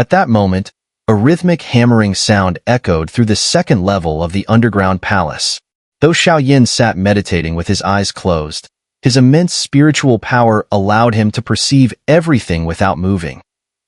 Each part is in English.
At that moment, a rhythmic hammering sound echoed through the second level of the underground palace. Though Xiao sat meditating with his eyes closed, his immense spiritual power allowed him to perceive everything without moving.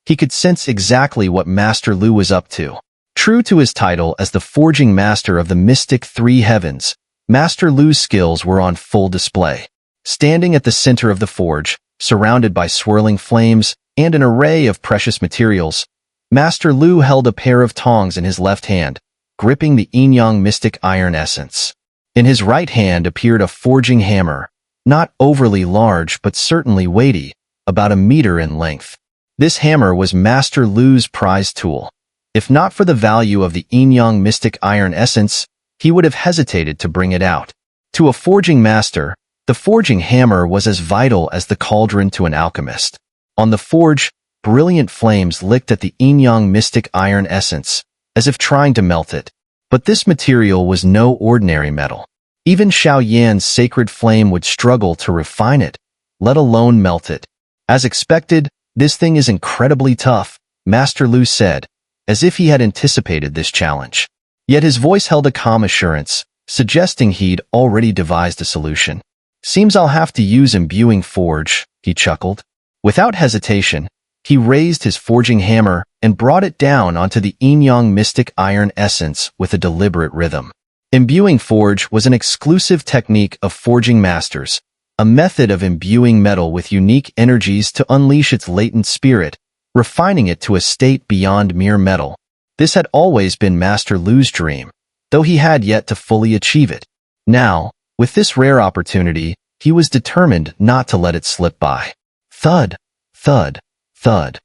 He could sense exactly what Master Lu was up to. True to his title as the forging master of the mystic three heavens, Master Lu's skills were on full display. Standing at the center of the forge, surrounded by swirling flames and an array of precious materials, Master Lu held a pair of tongs in his left hand, gripping the Yingying mystic iron essence. In his right hand appeared a forging hammer, not overly large but certainly weighty, about a meter in length. This hammer was Master Lu's prized tool. If not for the value of the Yingying mystic iron essence, he would have hesitated to bring it out. To a forging master, the forging hammer was as vital as the cauldron to an alchemist. On the forge, brilliant flames licked at the Yingying mystic iron essence, as if trying to melt it. But this material was no ordinary metal. Even Xiao's sacred flame would struggle to refine it, let alone melt it. As expected, this thing is incredibly tough, Master Lu said, as if he had anticipated this challenge. Yet his voice held a calm assurance, suggesting he'd already devised a solution. Seems I'll have to use imbuing forge, he chuckled. Without hesitation, he raised his forging hammer and brought it down onto the Yingying mystic iron essence with a deliberate rhythm. Imbuing forge was an exclusive technique of forging masters, a method of imbuing metal with unique energies to unleash its latent spirit, refining it to a state beyond mere metal. This had always been Master Lu's dream, though he had yet to fully achieve it. Now, with this rare opportunity, he was determined not to let it slip by. Thud, thud, thud.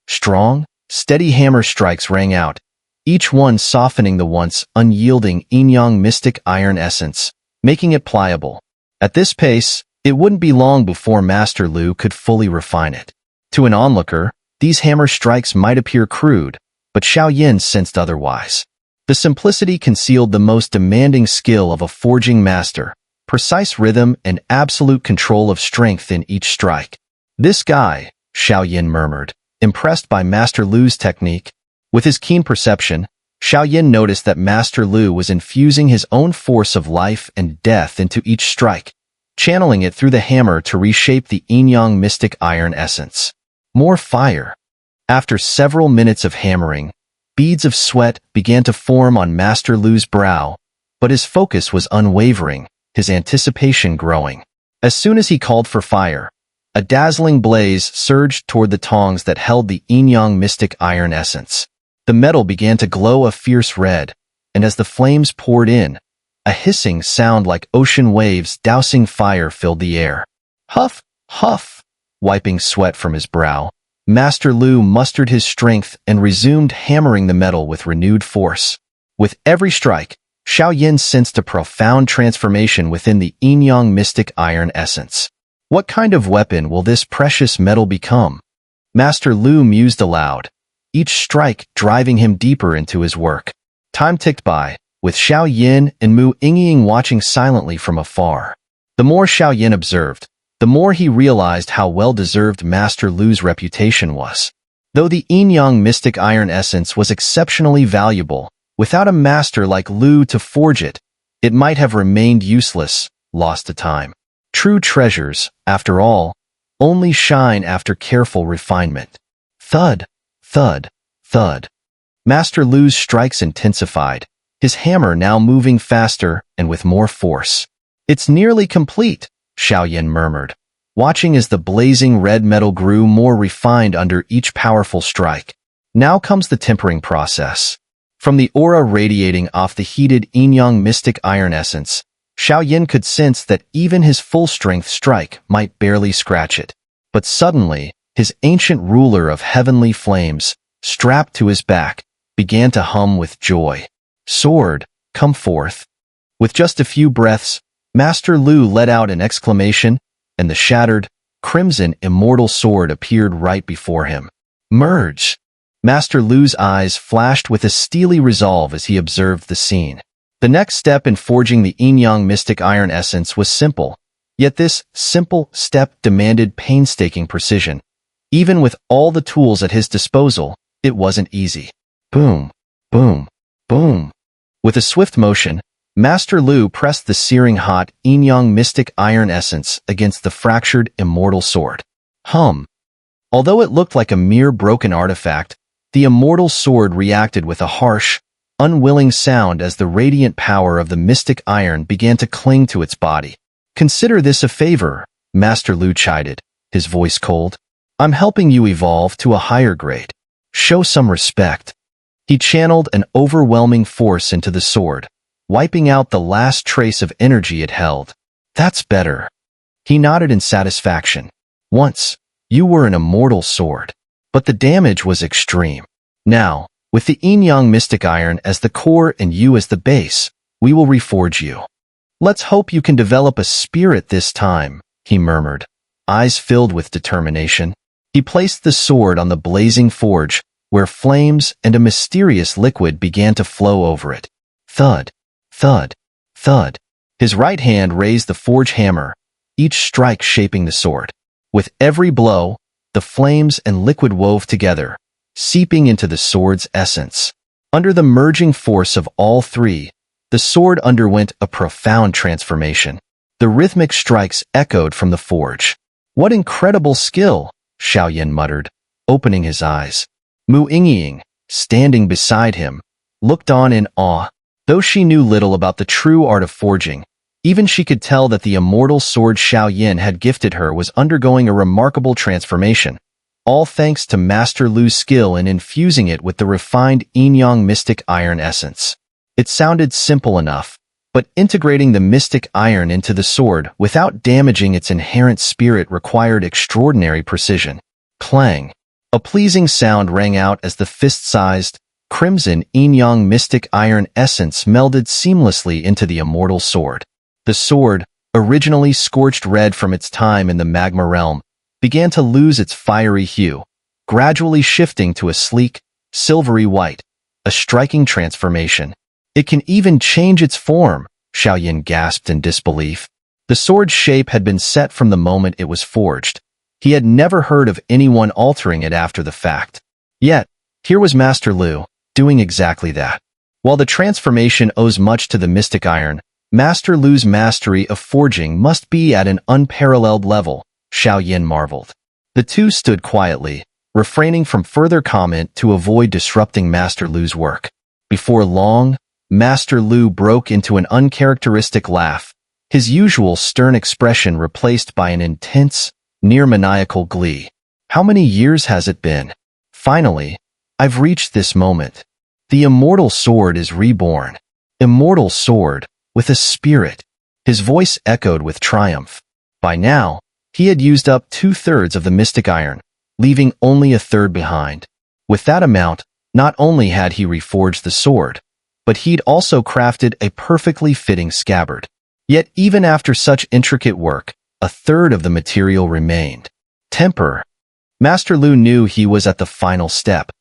Strong, steady hammer strikes rang out, each one softening the once unyielding Yingying mystic iron essence, making it pliable. At this pace, it wouldn't be long before Master Lu could fully refine it. To an onlooker, these hammer strikes might appear crude, but Xiao sensed otherwise. The simplicity concealed the most demanding skill of a forging master, precise rhythm and absolute control of strength in each strike. This guy, Xiao murmured, impressed by Master Lu's technique. With his keen perception, Xiao noticed that Master Lu was infusing his own force of life and death into each strike, channeling it through the hammer to reshape the Yingying mystic iron essence. More fire. After several minutes of hammering, beads of sweat began to form on Master Lu's brow, but his focus was unwavering, his anticipation growing. As soon as he called for fire, a dazzling blaze surged toward the tongs that held the Yingying mystic iron essence. The metal began to glow a fierce red, and as the flames poured in, a hissing sound like ocean waves dousing fire filled the air. Huff, huff, wiping sweat from his brow, Master Lu mustered his strength and resumed hammering the metal with renewed force. With every strike, Xiao sensed a profound transformation within the Yingying mystic iron essence. What kind of weapon will this precious metal become? Master Lu mused aloud, each strike driving him deeper into his work. Time ticked by, with Xiao and Yingying watching silently from afar. The more Xiao observed, the more he realized how well-deserved Master Lu's reputation was. Though the Yingying mystic iron essence was exceptionally valuable, without a master like Lu to forge it, it might have remained useless, lost to time. True treasures, after all, only shine after careful refinement. Thud, thud, thud. Master Lu's strikes intensified, his hammer now moving faster and with more force. It's nearly complete, Xiao murmured, watching as the blazing red metal grew more refined under each powerful strike. Now comes the tempering process. From the aura radiating off the heated Yingying mystic iron essence, Xiao could sense that even his full-strength strike might barely scratch it. But suddenly, his ancient ruler of heavenly flames, strapped to his back, began to hum with joy. Sword, come forth. With just a few breaths, Master Lu let out an exclamation, and the shattered, crimson immortal sword appeared right before him. Merge! Master Lu's eyes flashed with a steely resolve as he observed the scene. The next step in forging the Yingying mystic iron essence was simple, yet this simple step demanded painstaking precision. Even with all the tools at his disposal, It wasn't easy. Boom, boom, boom. With a swift motion, Master Lu pressed the searing hot Yingying mystic iron essence against the fractured immortal sword. Although it looked like a mere broken artifact, the immortal sword reacted with a harsh, unwilling sound as the radiant power of the mystic iron began to cling to its body. "Consider this a favor," Master Lu chided, his voice cold. "I'm helping you evolve to a higher grade. Show some respect." He channeled an overwhelming force into the sword, wiping out the last trace of energy it held. "That's better." He nodded in satisfaction. "Once, you were an immortal sword, but the damage was extreme. Now, with the Yingying mystic iron as the core and you as the base, we will reforge you. Let's hope you can develop a spirit this time," he murmured, eyes filled with determination. He placed the sword on the blazing forge, where flames and a mysterious liquid began to flow over it. Thud, thud, thud. His right hand raised the forge hammer, each strike shaping the sword. With every blow, the flames and liquid wove together, seeping into the sword's essence. Under the merging force of all three, the sword underwent a profound transformation. The rhythmic strikes echoed from the forge. "What incredible skill," Xiao muttered, opening his eyes. Mu Yingying, standing beside him, looked on in awe. Though she knew little about the true art of forging, even she could tell that the immortal sword Xiao had gifted her was undergoing a remarkable transformation, all thanks to Master Lu's skill in infusing it with the refined Yingying mystic iron essence. It sounded simple enough, but integrating the mystic iron into the sword without damaging its inherent spirit required extraordinary precision. Clang! A pleasing sound rang out as the fist-sized, crimson Yingying mystic iron essence melded seamlessly into the immortal sword. The sword, originally scorched red from its time in the magma realm, began to lose its fiery hue, gradually shifting to a sleek, silvery white, a striking transformation. "It can even change its form," Xiao gasped in disbelief. The sword's shape had been set from the moment it was forged. He had never heard of anyone altering it after the fact. Yet, here was Master Lu, doing exactly that. While the transformation owes much to the mystic iron, Master Lu's mastery of forging must be at an unparalleled level, Xiao marveled. The two stood quietly, refraining from further comment to avoid disrupting Master Lu's work. Before long, Master Lu broke into an uncharacteristic laugh, his usual stern expression replaced by an intense, near-maniacal glee. "How many years has it been? Finally, I've reached this moment. The immortal sword is reborn. Immortal sword, with a spirit." His voice echoed with triumph. By now, he had used up 2/3 of the mystic iron, leaving only a third behind. With that amount, not only had he reforged the sword, but he'd also crafted a perfectly fitting scabbard. Yet even after such intricate work, a third of the material remained. Temper. Master Lu knew he was at the final step.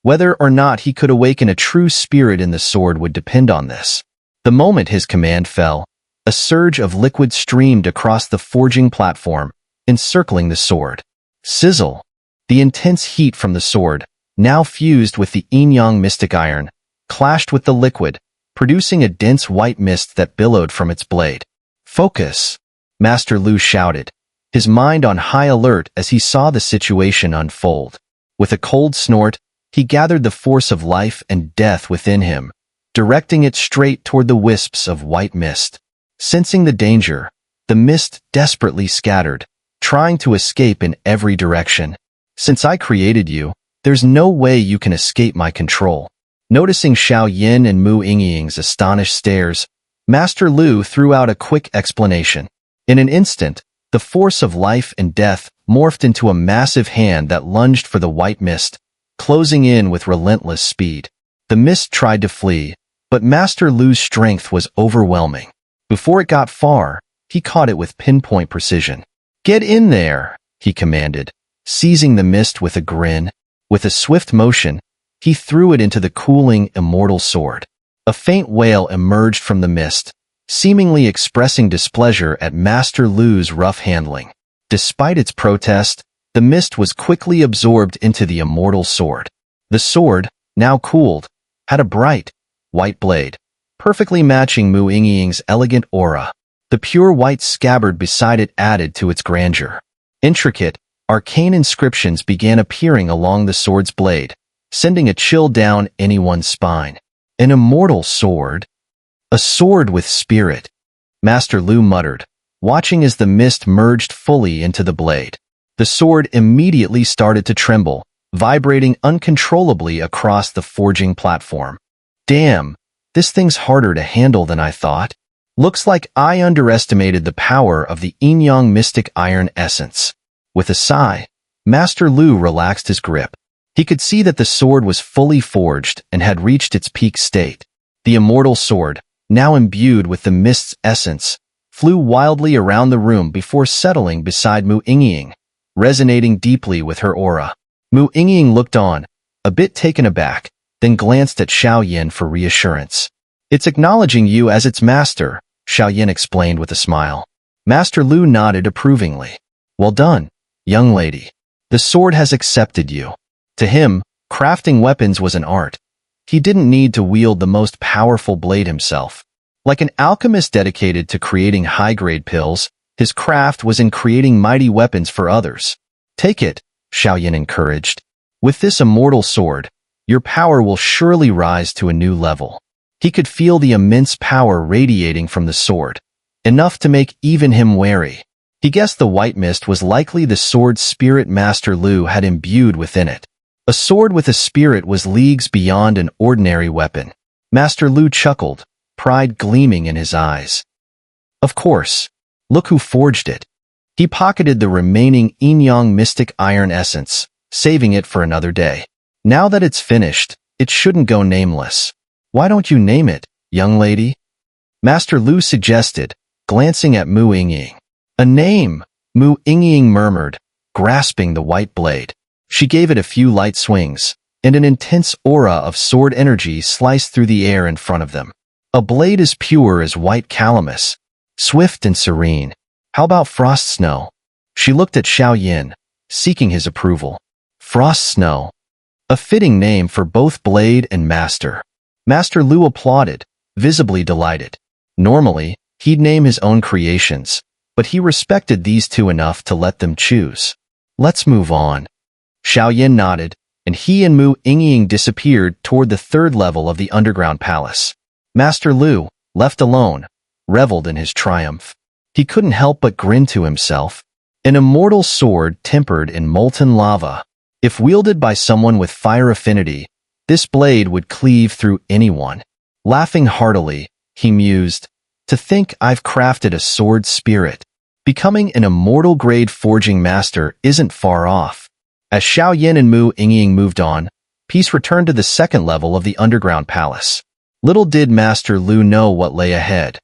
Whether or not he could awaken a true spirit in the sword would depend on this. The moment his command fell, a surge of liquid streamed across the forging platform, encircling the sword. Sizzle. The intense heat from the sword, now fused with the Yingying mystic iron, clashed with the liquid, producing a dense white mist that billowed from its blade. "Focus!" Master Lu shouted, his mind on high alert as he saw the situation unfold. With a cold snort, he gathered the force of life and death within him, directing it straight toward the wisps of white mist. Sensing the danger, the mist desperately scattered, trying to escape in every direction. "Since I created you, there's no way you can escape my control." Noticing Xiao and Mu Yingying's astonished stares, Master Lu threw out a quick explanation. In an instant, the force of life and death morphed into a massive hand that lunged for the white mist, closing in with relentless speed. The mist tried to flee, but Master Lu's strength was overwhelming. Before it got far, he caught it with pinpoint precision. "Get in there," he commanded, seizing the mist with a grin. With a swift motion, he threw it into the cooling, immortal sword. A faint wail emerged from the mist, seemingly expressing displeasure at Master Lu's rough handling. Despite its protest, the mist was quickly absorbed into the immortal sword. The sword, now cooled, had a bright, white blade, perfectly matching Mu Yingying's elegant aura. The pure white scabbard beside it added to its grandeur. Intricate, arcane inscriptions began appearing along the sword's blade, sending a chill down anyone's spine. An immortal sword? A sword with spirit, Master Lu muttered, watching as the mist merged fully into the blade. The sword immediately started to tremble, vibrating uncontrollably across the forging platform. Damn, this thing's harder to handle than I thought. Looks like I underestimated the power of the Yingying mystic iron essence. With a sigh, Master Lu relaxed his grip. He could see that the sword was fully forged and had reached its peak state. The immortal sword, now imbued with the mist's essence, flew wildly around the room before settling beside Mu Yingying, resonating deeply with her aura. Mu Yingying looked on, a bit taken aback, then glanced at Xiao for reassurance. It's acknowledging you as its master, Xiao explained with a smile. Master Lu nodded approvingly. Well done, young lady. The sword has accepted you. To him, crafting weapons was an art. He didn't need to wield the most powerful blade himself. Like an alchemist dedicated to creating high-grade pills, his craft was in creating mighty weapons for others. Take it, Xiao encouraged. With this immortal sword, your power will surely rise to a new level. He could feel the immense power radiating from the sword, enough to make even him wary. He guessed the white mist was likely the sword's spirit Master Lu had imbued within it. A sword with a spirit was leagues beyond an ordinary weapon. Master Lu chuckled, pride gleaming in his eyes. Of course. Look who forged it. He pocketed the remaining Yingying mystic iron essence, saving it for another day. Now that it's finished, it shouldn't go nameless. Why don't you name it, young lady? Master Lu suggested, glancing at Mu Yingying. A name, Mu Yingying murmured, grasping the white blade. She gave it a few light swings, and an intense aura of sword energy sliced through the air in front of them. A blade as pure as white calamus, swift and serene. How about Frost Snow? She looked at Xiao, seeking his approval. Frost Snow. A fitting name for both blade and master. Master Lu applauded, visibly delighted. Normally, he'd name his own creations, but he respected these two enough to let them choose. Let's move on. Xiao nodded, and he and Mu Yingying disappeared toward the third level of the underground palace. Master Lu, left alone, reveled in his triumph. He couldn't help but grin to himself. An immortal sword tempered in molten lava. If wielded by someone with fire affinity, this blade would cleave through anyone. Laughing heartily, he mused, to think I've crafted a sword spirit. Becoming an immortal-grade forging master isn't far off. As Xiao and Mu Yingying moved on, peace returned to the second level of the underground palace. Little did Master Lu know what lay ahead.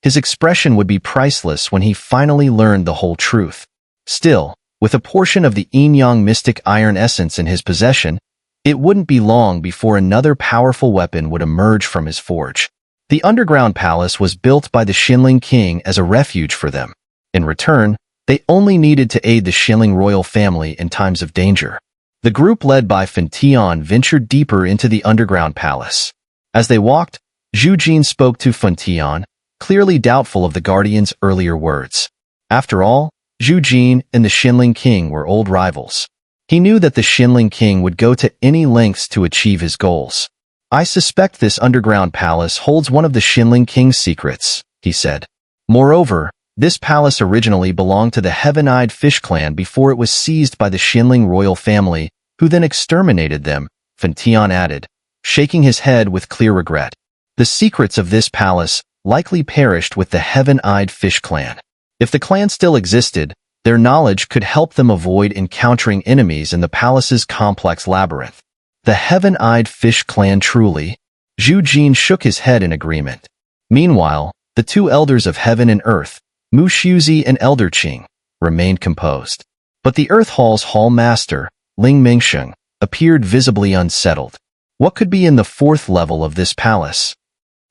His expression would be priceless when he finally learned the whole truth. Still, with a portion of the Yingying mystic iron essence in his possession, it wouldn't be long before another powerful weapon would emerge from his forge. The underground palace was built by the Xinling king as a refuge for them. In return, they only needed to aid the Xinling royal family in times of danger. The group led by Fantian ventured deeper into the underground palace. As they walked, Zhu Jin spoke to Fantian, clearly doubtful of the guardian's earlier words. After all, Zhu Jin and the Xinling king were old rivals. He knew that the Xinling king would go to any lengths to achieve his goals. I suspect this underground palace holds one of the Xinling king's secrets, he said. Moreover, this palace originally belonged to the Heaven-Eyed Fish clan before it was seized by the Xinling royal family, who then exterminated them, Fantian added, shaking his head with clear regret. The secrets of this palace likely perished with the Heaven-Eyed Fish clan. If the clan still existed, their knowledge could help them avoid encountering enemies in the palace's complex labyrinth. The Heaven-Eyed Fish clan truly? Zhu Jin shook his head in agreement. Meanwhile, the two elders of heaven and earth, Mu Shuzi and Elder Qing, remained composed. But the Earth Hall's hall master, Ling Mingsheng, appeared visibly unsettled. What could be in the fourth level of this palace?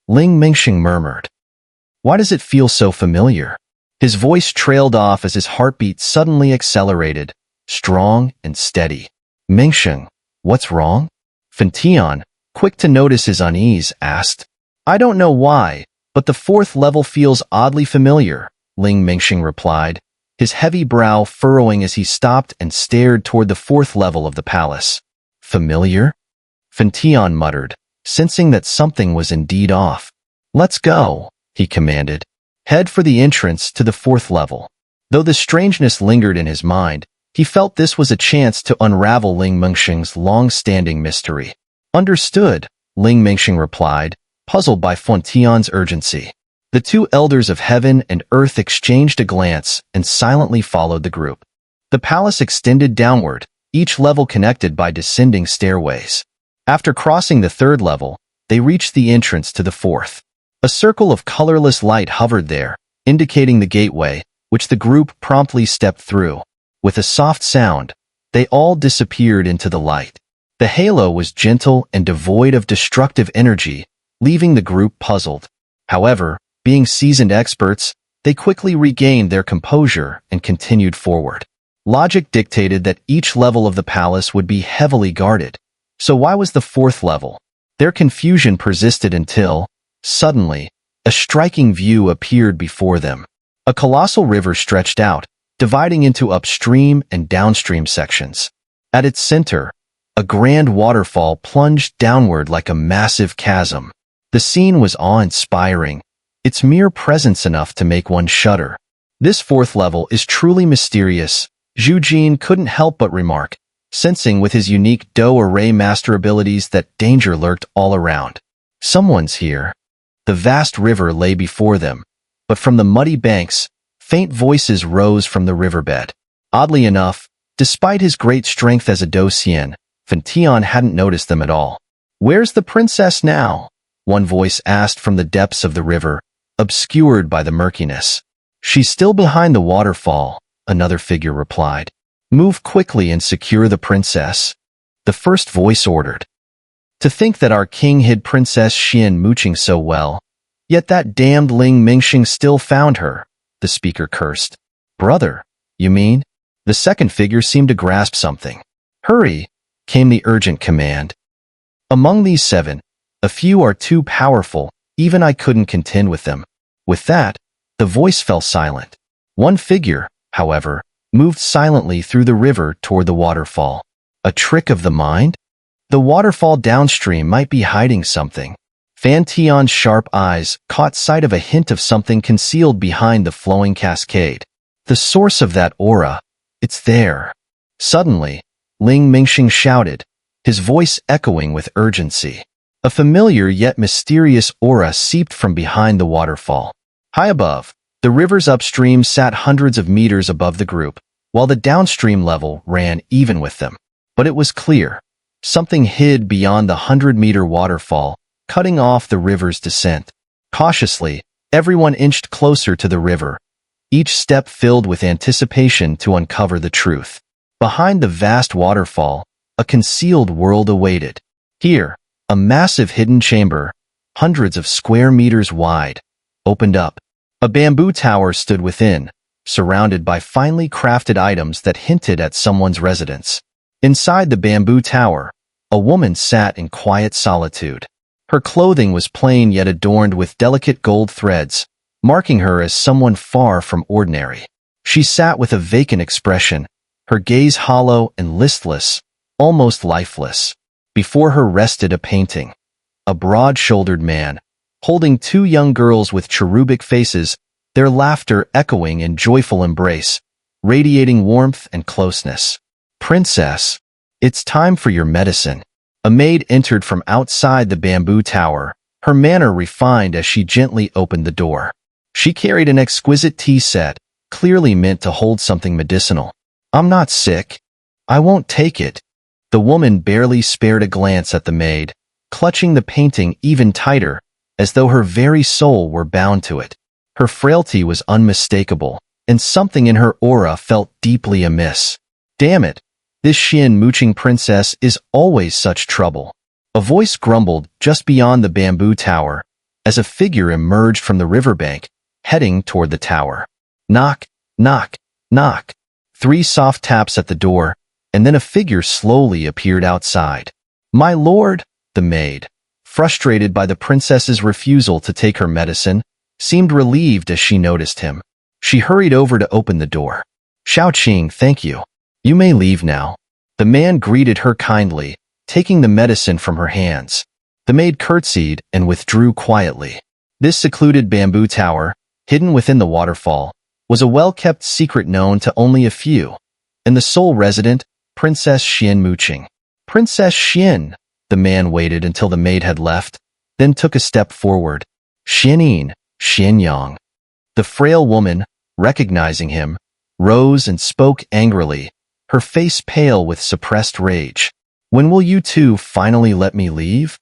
Ling Mingsheng murmured. Why does it feel so familiar? His voice trailed off as his heartbeat suddenly accelerated, strong and steady. Mingsheng, what's wrong? Fentian, quick to notice his unease, asked. I don't know why, but the fourth level feels oddly familiar, Ling Mingxing replied, his heavy brow furrowing as he stopped and stared toward the fourth level of the palace. Familiar? Fentian muttered, sensing that something was indeed off. Let's go, he commanded. Head for the entrance to the fourth level. Though the strangeness lingered in his mind, he felt this was a chance to unravel Ling Mingxing's long-standing mystery. Understood, Ling Mingxing replied, puzzled by Fentian's urgency. The two elders of heaven and earth exchanged a glance and silently followed the group. The palace extended downward, each level connected by descending stairways. After crossing the third level, they reached the entrance to the fourth. A circle of colorless light hovered there, indicating the gateway, which the group promptly stepped through. With a soft sound, they all disappeared into the light. The halo was gentle and devoid of destructive energy, leaving the group puzzled. However, being seasoned experts, they quickly regained their composure and continued forward. Logic dictated that each level of the palace would be heavily guarded. So why was the fourth level? Their confusion persisted until, suddenly, a striking view appeared before them. A colossal river stretched out, dividing into upstream and downstream sections. At its center, a grand waterfall plunged downward like a massive chasm. The scene was awe-inspiring, its mere presence enough to make one shudder. This fourth level is truly mysterious, Zhu Jin couldn't help but remark, sensing with his unique Dou array master abilities that danger lurked all around. Someone's here. The vast river lay before them, but from the muddy banks, faint voices rose from the riverbed. Oddly enough, despite his great strength as a Docian, Fentian hadn't noticed them at all. Where's the princess now? One voice asked from the depths of the river, obscured by the murkiness. She's still behind the waterfall, another figure replied. Move quickly and secure the princess, the first voice ordered. To think that our king hid Princess Xian mooching so well, yet that damned Ling Mingxing still found her, the speaker cursed. Brother, you mean? The second figure seemed to grasp something. Hurry, came the urgent command. Among these 7, a few are too powerful, even I couldn't contend with them. With that, the voice fell silent. One figure, however, moved silently through the river toward the waterfall. A trick of the mind? The waterfall downstream might be hiding something. Fentian's sharp eyes caught sight of a hint of something concealed behind the flowing cascade. The source of that aura, it's there. Suddenly, Ling Mingxing shouted, his voice echoing with urgency. A familiar yet mysterious aura seeped from behind the waterfall. High above, the rivers upstream sat hundreds of meters above the group, while the downstream level ran even with them. But it was clear. Something hid beyond the 100-meter waterfall, cutting off the river's descent. Cautiously, everyone inched closer to the river, each step filled with anticipation to uncover the truth. Behind the vast waterfall, a concealed world awaited. Here, a massive hidden chamber, hundreds of square meters wide, opened up. A bamboo tower stood within, surrounded by finely crafted items that hinted at someone's residence. Inside the bamboo tower, a woman sat in quiet solitude. Her clothing was plain yet adorned with delicate gold threads, marking her as someone far from ordinary. She sat with a vacant expression, her gaze hollow and listless, almost lifeless. Before her rested a painting. A broad-shouldered man, holding 2 young girls with cherubic faces, their laughter echoing in joyful embrace, radiating warmth and closeness. Princess, it's time for your medicine. A maid entered from outside the bamboo tower, her manner refined as she gently opened the door. She carried an exquisite tea set, clearly meant to hold something medicinal. I'm not sick. I won't take it. The woman barely spared a glance at the maid, clutching the painting even tighter, as though her very soul were bound to it. Her frailty was unmistakable, and something in her aura felt deeply amiss. Damn it, this Xian mooching princess is always such trouble. A voice grumbled just beyond the bamboo tower, as a figure emerged from the riverbank, heading toward the tower. Knock, knock, knock. 3 soft taps at the door, and then a figure slowly appeared outside. My lord, the maid, frustrated by the princess's refusal to take her medicine, seemed relieved as she noticed him. She hurried over to open the door. Xiao, thank you. You may leave now. The man greeted her kindly, taking the medicine from her hands. The maid curtsied and withdrew quietly. This secluded bamboo tower, hidden within the waterfall, was a well-kept secret known to only a few, and the sole resident, Princess Yingying. Princess Xian. The man waited until the maid had left, then took a step forward. Xianyang. The frail woman, recognizing him, rose and spoke angrily, her face pale with suppressed rage. When will you two finally let me leave?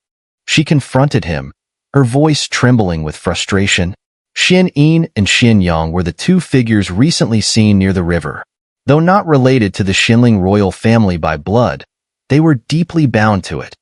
She confronted him, her voice trembling with frustration. Xianying and Xianyang were the two figures recently seen near the river. Though not related to the Xinling royal family by blood, they were deeply bound to it.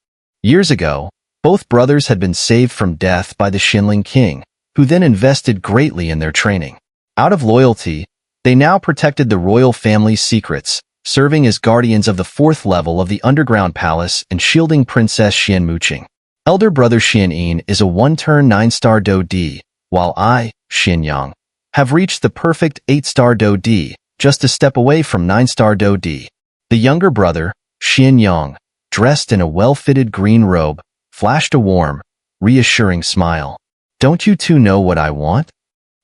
Years ago, both brothers had been saved from death by the Xinling king, who then invested greatly in their training. Out of loyalty, they now protected the royal family's secrets, serving as guardians of the fourth level of the underground palace and shielding Princess Yingying. Elder brother Xianying is a one-turn 9-star Do D, while I, Xianyang, have reached the perfect 8-star Do D, just a step away from 9-star Do D. The younger brother, Xianyang, dressed in a well-fitted green robe, flashed a warm, reassuring smile. Don't you two know what I want?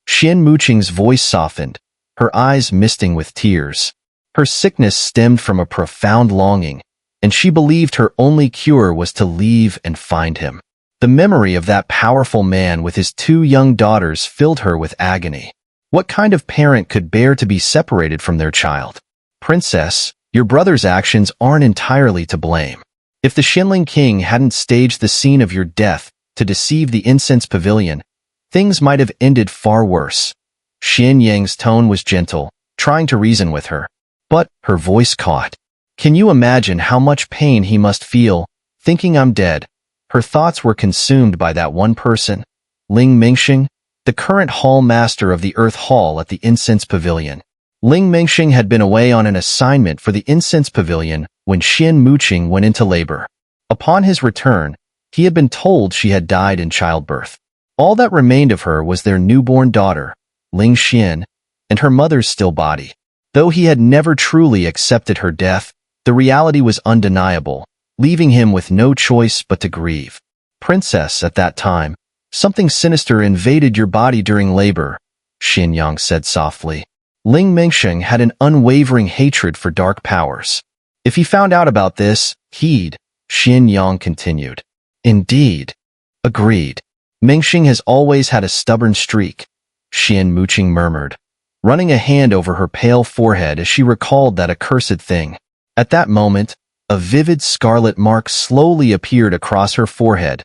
Yingying's voice softened, her eyes misting with tears. Her sickness stemmed from a profound longing, and she believed her only cure was to leave and find him. The memory of that powerful man with his two young daughters filled her with agony. What kind of parent could bear to be separated from their child? Princess, your brother's actions aren't entirely to blame. If the Xinling king hadn't staged the scene of your death to deceive the incense pavilion, things might have ended far worse. Xianyang's tone was gentle, trying to reason with her. But her voice caught. Can you imagine how much pain he must feel, thinking I'm dead? Her thoughts were consumed by that one person, Ling Mingxing, the current hall master of the Earth Hall at the Incense Pavilion. Ling Mingxing had been away on an assignment for the Incense Pavilion when Yingying went into labor. Upon his return, he had been told she had died in childbirth. All that remained of her was their newborn daughter, Ling Xian, and her mother's still body. Though he had never truly accepted her death, the reality was undeniable, leaving him with no choice but to grieve. Princess, at that time, something sinister invaded your body during labor, Xianyang said softly. Ling Mingxing had an unwavering hatred for dark powers. If he found out about this, he'd, Xianyang continued. Indeed. Agreed. Mingxing has always had a stubborn streak, Yingying murmured, running a hand over her pale forehead as she recalled that accursed thing. At that moment, a vivid scarlet mark slowly appeared across her forehead,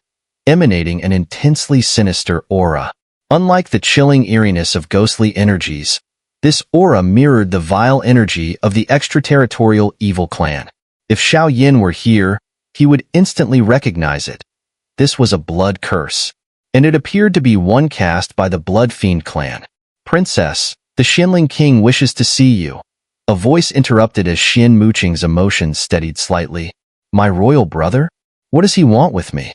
emanating an intensely sinister aura. Unlike the chilling eeriness of ghostly energies, this aura mirrored the vile energy of the extraterritorial evil clan. If Xiao Yin were here, he would instantly recognize it. This was a blood curse, and it appeared to be one cast by the Blood Fiend clan. Princess, the Xinling king wishes to see you. A voice interrupted as Yingying's emotions steadied slightly. My royal brother? What does he want with me?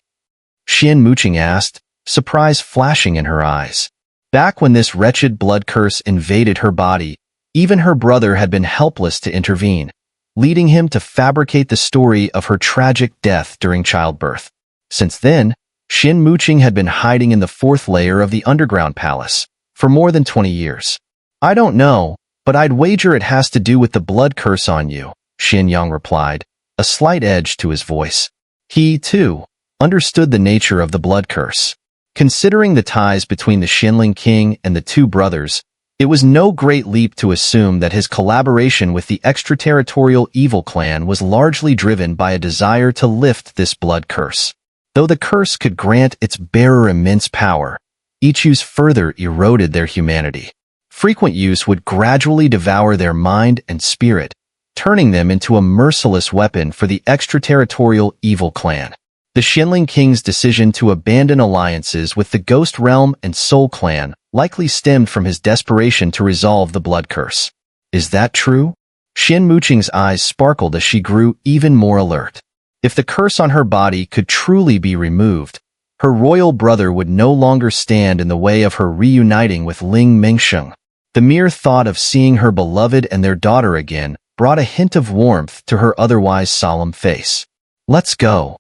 Yingying asked, surprise flashing in her eyes. Back when this wretched blood curse invaded her body, even her brother had been helpless to intervene, leading him to fabricate the story of her tragic death during childbirth. Since then, Yingying had been hiding in the fourth layer of the underground palace for more than 20 years. I don't know, but I'd wager it has to do with the blood curse on you, Xianyang replied, a slight edge to his voice. He, too, understood the nature of the blood curse. Considering the ties between the Xinling king and the two brothers, it was no great leap to assume that his collaboration with the extraterritorial evil clan was largely driven by a desire to lift this blood curse. Though the curse could grant its bearer immense power, each use further eroded their humanity. Frequent use would gradually devour their mind and spirit, turning them into a merciless weapon for the extraterritorial evil clan. The Xinling king's decision to abandon alliances with the Ghost Realm and Soul clan likely stemmed from his desperation to resolve the blood curse. Is that true? Yingying's eyes sparkled as she grew even more alert. If the curse on her body could truly be removed, her royal brother would no longer stand in the way of her reuniting with Ling Mingsheng. The mere thought of seeing her beloved and their daughter again brought a hint of warmth to her otherwise solemn face. Let's go.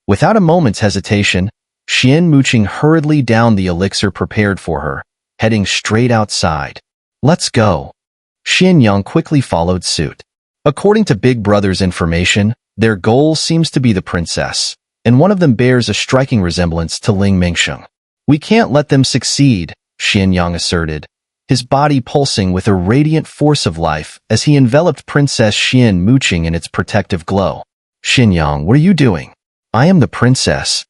Without a moment's hesitation, Xian mooching hurriedly down the elixir prepared for her, heading straight outside. Let's go. Xianyang quickly followed suit. According to Big Brother's information, their goal seems to be the princess, and one of them bears a striking resemblance to Ling Mingsheng. We can't let them succeed, Xianyang asserted, his body pulsing with a radiant force of life as he enveloped Princess Xian mooching in its protective glow. Xianyang, what are you doing? I am the princess.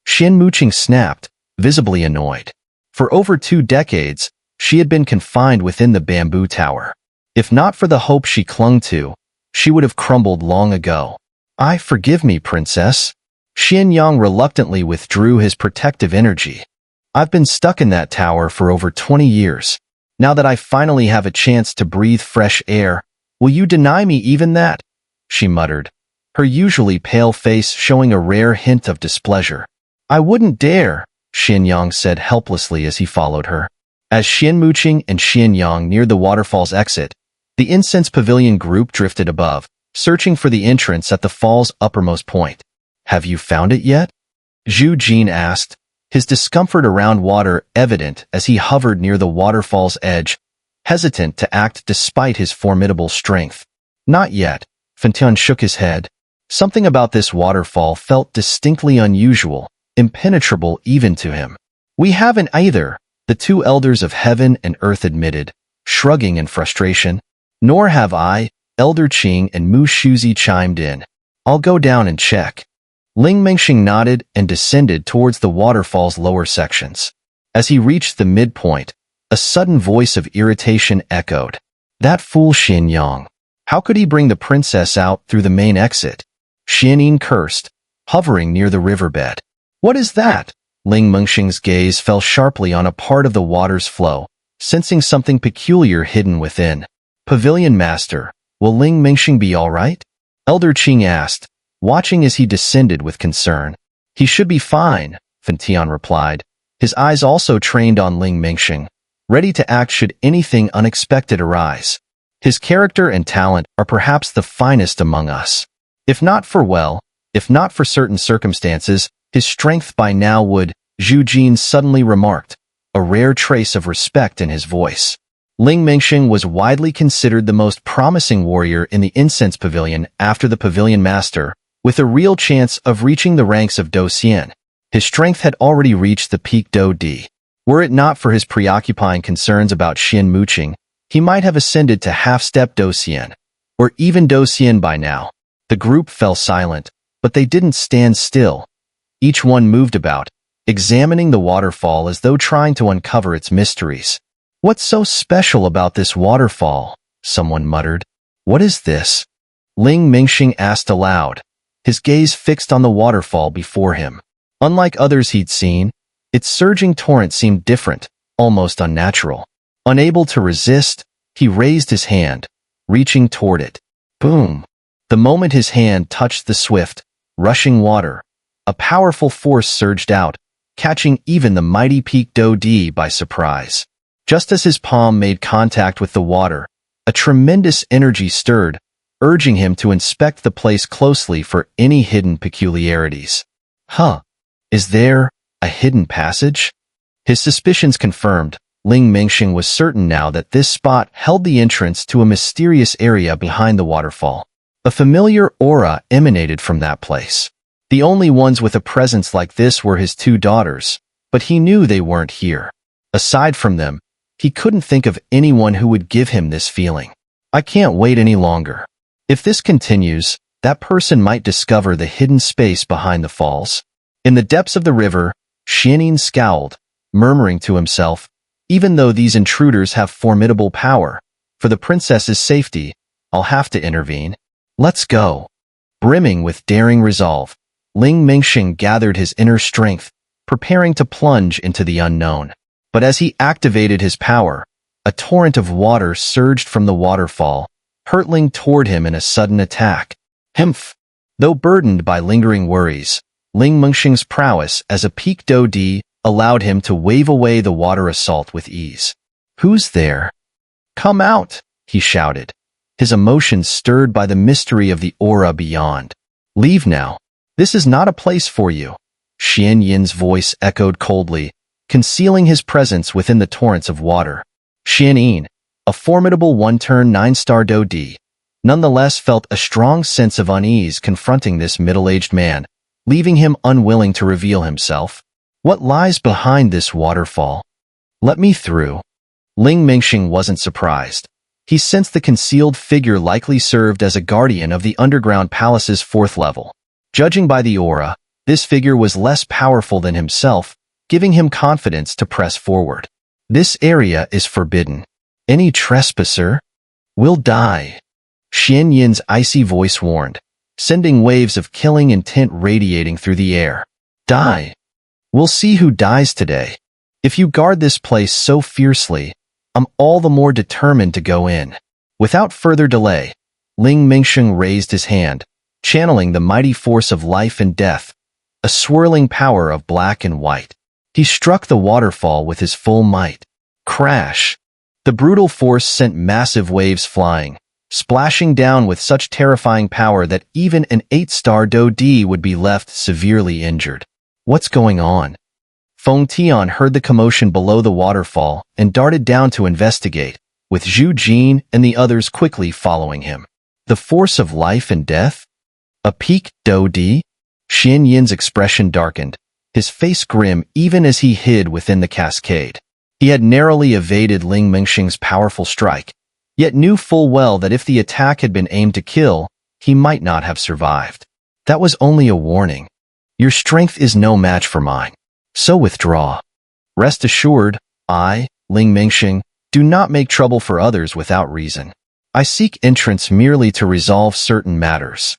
Xian mooching snapped, visibly annoyed. For over 2 decades, she had been confined within the bamboo tower. If not for the hope she clung to, she would have crumbled long ago. Forgive me, princess. Xianyang reluctantly withdrew his protective energy. I've been stuck in that tower for over 20 years. Now that I finally have a chance to breathe fresh air, will you deny me even that? She muttered, her usually pale face showing a rare hint of displeasure. I wouldn't dare, Xianyang said helplessly as he followed her. As Xian mooching and Xianyang neared the waterfall's exit, the incense pavilion group drifted above, searching for the entrance at the fall's uppermost point. Have you found it yet? Zhu Jin asked, his discomfort around water evident as he hovered near the waterfall's edge, hesitant to act despite his formidable strength. Not yet, Fentian shook his head. Something about this waterfall felt distinctly unusual, impenetrable even to him. We haven't either, the 2 elders of heaven and earth admitted, shrugging in frustration. Nor have I, Elder Qing and Mu Shuzi chimed in. I'll go down and check. Ling Mingxing nodded and descended towards the waterfall's lower sections. As he reached the midpoint, a sudden voice of irritation echoed. That fool Xianyang. How could he bring the princess out through the main exit? Xianying cursed, hovering near the riverbed. What is that? Ling Mingxing's gaze fell sharply on a part of the water's flow, sensing something peculiar hidden within. Pavilion Master, will Ling Mingxing be all right? Elder Qing asked, watching as he descended with concern. He should be fine, Fentian replied, his eyes also trained on Ling Mingxing, ready to act should anything unexpected arise. His character and talent are perhaps the finest among us. If not for certain circumstances, his strength by now would, Zhu Jin suddenly remarked, a rare trace of respect in his voice. Ling Mingxing was widely considered the most promising warrior in the incense pavilion after the pavilion master, with a real chance of reaching the ranks of Do Xian. His strength had already reached the peak Do Di. Were it not for his preoccupying concerns about Xian mooching, he might have ascended to half-step Do Xian, or even Do Xian by now. The group fell silent, but they didn't stand still. Each one moved about, examining the waterfall as though trying to uncover its mysteries. What's so special about this waterfall? Someone muttered. What is this? Ling Mingxing asked aloud, his gaze fixed on the waterfall before him. Unlike others he'd seen, its surging torrent seemed different, almost unnatural. Unable to resist, he raised his hand, reaching toward it. Boom! The moment his hand touched the swift, rushing water, a powerful force surged out, catching even the mighty Peak Do Di by surprise. Just as his palm made contact with the water, a tremendous energy stirred, urging him to inspect the place closely for any hidden peculiarities. Is there a hidden passage? His suspicions confirmed, Ling Mingxing was certain now that this spot held the entrance to a mysterious area behind the waterfall. A familiar aura emanated from that place. The only ones with a presence like this were his 2 daughters, but he knew they weren't here. Aside from them, he couldn't think of anyone who would give him this feeling. I can't wait any longer. If this continues, that person might discover the hidden space behind the falls. In the depths of the river, Xianying scowled, murmuring to himself, even though these intruders have formidable power, for the princess's safety, I'll have to intervene. Let's go. Brimming with daring resolve, Ling Mingxing gathered his inner strength, preparing to plunge into the unknown. But as he activated his power, a torrent of water surged from the waterfall, hurtling toward him in a sudden attack. Humph! Though burdened by lingering worries, Ling Mengxing's prowess as a peak Dou-Di allowed him to wave away the water assault with ease. "Who's there? Come out!" he shouted, his emotions stirred by the mystery of the aura beyond. "Leave now. This is not a place for you." Xian Yin's voice echoed coldly, concealing his presence within the torrents of water. Xian Yin, a formidable one-turn 9-star Dou-Di, nonetheless felt a strong sense of unease confronting this middle-aged man, leaving him unwilling to reveal himself. "What lies behind this waterfall? Let me through." Ling Mengxing wasn't surprised. He sensed the concealed figure likely served as a guardian of the underground palace's 4th level. Judging by the aura, this figure was less powerful than himself, giving him confidence to press forward. "This area is forbidden. Any trespasser will die," Xian Yin's icy voice warned, sending waves of killing intent radiating through the air. "Die. We'll see who dies today. If you guard this place so fiercely, I'm all the more determined to go in." Without further delay, Ling Mengxing raised his hand, channeling the mighty force of life and death, a swirling power of black and white. He struck the waterfall with his full might. Crash! The brutal force sent massive waves flying, splashing down with such terrifying power that even an 8-star Dou-Di would be left severely injured. "What's going on?" Feng Tian heard the commotion below the waterfall and darted down to investigate, with Zhu Jin and the others quickly following him. "The force of life and death? A peak Dou-Di?" Xian Yin's expression darkened, his face grim even as he hid within the cascade. He had narrowly evaded Ling Mengxing's powerful strike, yet knew full well that if the attack had been aimed to kill, he might not have survived. "That was only a warning. Your strength is no match for mine, so withdraw. Rest assured, I, Ling Mengxing, do not make trouble for others without reason. I seek entrance merely to resolve certain matters."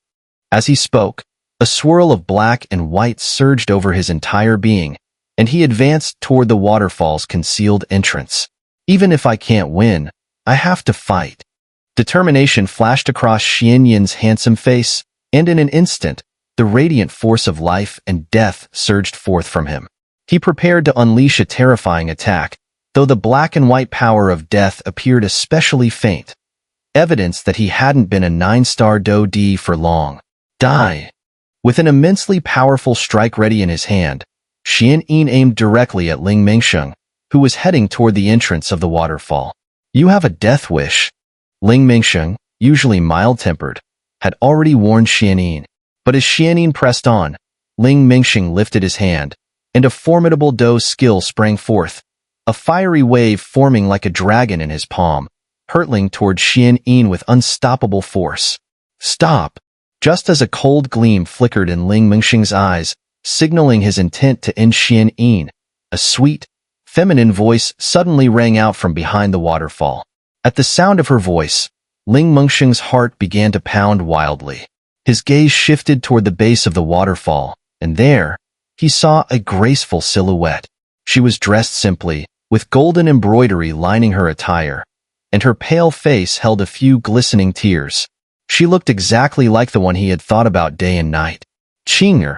As he spoke, a swirl of black and white surged over his entire being, and he advanced toward the waterfall's concealed entrance. "Even if I can't win, I have to fight." Determination flashed across Xian Yin's handsome face, and in an instant, the radiant force of life and death surged forth from him. He prepared to unleash a terrifying attack, though the black and white power of death appeared especially faint, evidence that he hadn't been a 9-star Dou-Di for long. "Die!" With an immensely powerful strike ready in his hand, Xian Yin aimed directly at Ling Mengxing, who was heading toward the entrance of the waterfall. "You have a death wish." Ling Mengxing, usually mild-tempered, had already warned Xian Yin, but as Xian Yin pressed on, Ling Mengxing lifted his hand, and a formidable Dou skill sprang forth, a fiery wave forming like a dragon in his palm, hurtling toward Xian Yin with unstoppable force. "Stop!" Just as a cold gleam flickered in Ling Mengxing's eyes, signaling his intent to end Xian Yin, a sweet, feminine voice suddenly rang out from behind the waterfall. At the sound of her voice, Ling Mengxing's heart began to pound wildly. His gaze shifted toward the base of the waterfall, and there, he saw a graceful silhouette. She was dressed simply, with golden embroidery lining her attire, and her pale face held a few glistening tears. She looked exactly like the one he had thought about day and night. "Qinger,"